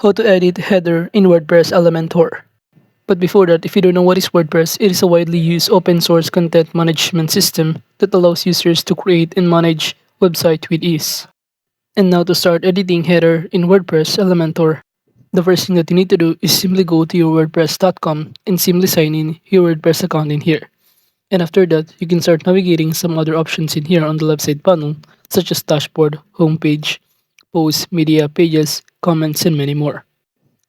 How to edit header in WordPress Elementor. But before that, if you don't know what is WordPress, it is a widely used open source content management system that allows users to create and manage websites with ease. And now to start editing header in WordPress Elementor, the first thing that you need to do is simply go to your WordPress.com and simply sign in your WordPress account in here. And after that, you can start navigating some other options in here on the left side panel, such as dashboard, homepage, posts, media, pages, comments, and many more.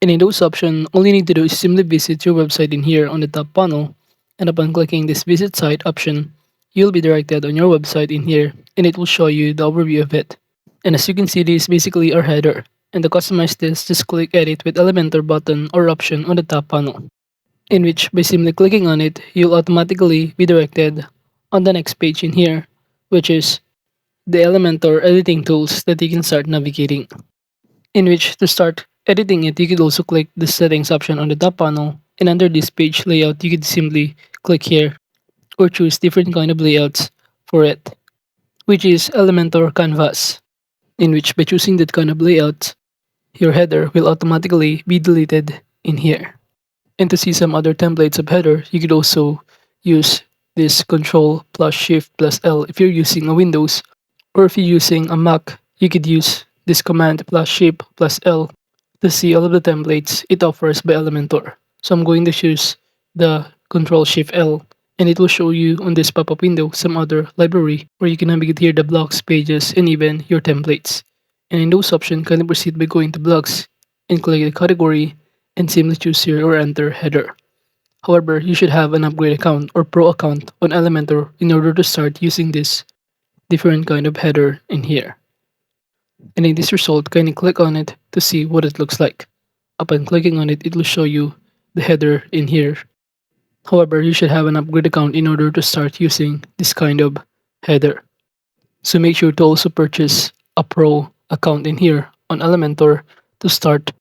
And in those options, all you need to do is simply visit your website in here on the top panel, and upon clicking this visit site option, you'll be directed on your website in here, and it will show you the overview of it. And as you can see, this is basically our header. And to customize this, just click edit with Elementor button or option on the top panel, in which by simply clicking on it, you'll automatically be directed on the next page in here, which is the Elementor editing tools that you can start navigating. In which to start editing it, you could also click the settings option on the top panel, and under this page layout, you could simply click here or choose different kind of layouts for it, which is Elementor Canvas, in which by choosing that kind of layout, your header will automatically be deleted in here. And to see some other templates of header, you could also use this Control plus Shift plus L if you're using a Windows, or if you're using a Mac, you could use this Command plus Shift plus L to see all of the templates it offers by Elementor. So I'm going to choose the Control Shift L, and it will show you on this pop-up window some other library where you can navigate here the blocks, pages, and even your templates. And in those options, kindly proceed by going to blocks and click the category and simply choose here or enter header. However, you should have an upgrade account or pro account on Elementor in order to start using this different kind of header in here. And in this result, kindly click on it to see what it looks like. Upon clicking on it, it will show you the header in here. However, you should have an upgrade account in order to start using this kind of header. So make sure to also purchase a pro account in here on Elementor to start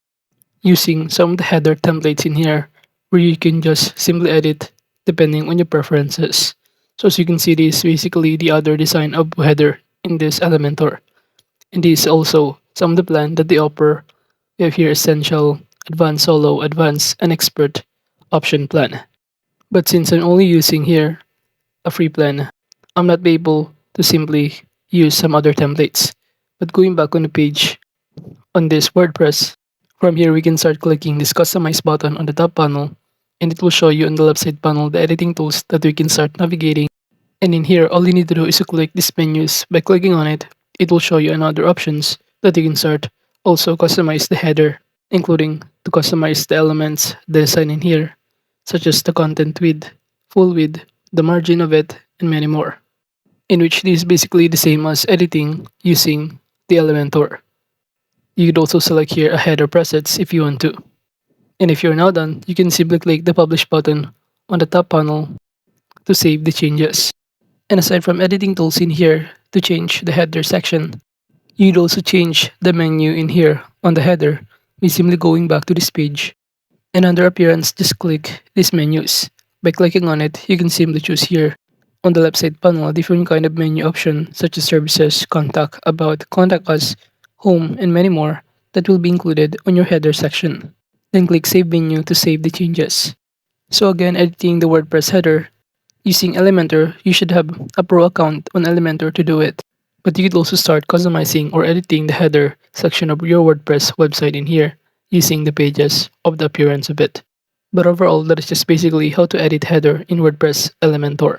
using some of the header templates in here, where you can just simply edit depending on your preferences. So as you can see, this is basically the other design of header in this Elementor. And this is also some of the plan that they offer. We have here Essential, Advanced Solo, Advanced, and Expert option plan. But since I'm only using here a free plan, I'm not able to simply use some other templates. But going back on the page on this WordPress, from here we can start clicking this Customize button on the top panel, and it will show you on the left side panel the editing tools that we can start navigating. And in here, all you need to do is to click these menus. By clicking on it, it will show you another options that you can start also customize the header, including to customize the elements, the design in here, such as the content width, full width, the margin of it, and many more. In which this is basically the same as editing using the Elementor. You could also select here a header presets if you want to. And if you're now done, you can simply click the publish button on the top panel to save the changes. And aside from editing tools in here to change the header section, you'd also change the menu in here on the header by simply going back to this page. And under appearance, just click these menus. By clicking on it, you can simply choose here on the left side panel a different kind of menu option such as services, contact, about, contact us, home, and many more that will be included on your header section. Then click Save Menu to save the changes. So again, editing the WordPress header using Elementor, you should have a pro account on Elementor to do it. But you could also start customizing or editing the header section of your WordPress website in here using the pages of the appearance of it. But overall, that is just basically how to edit header in WordPress Elementor.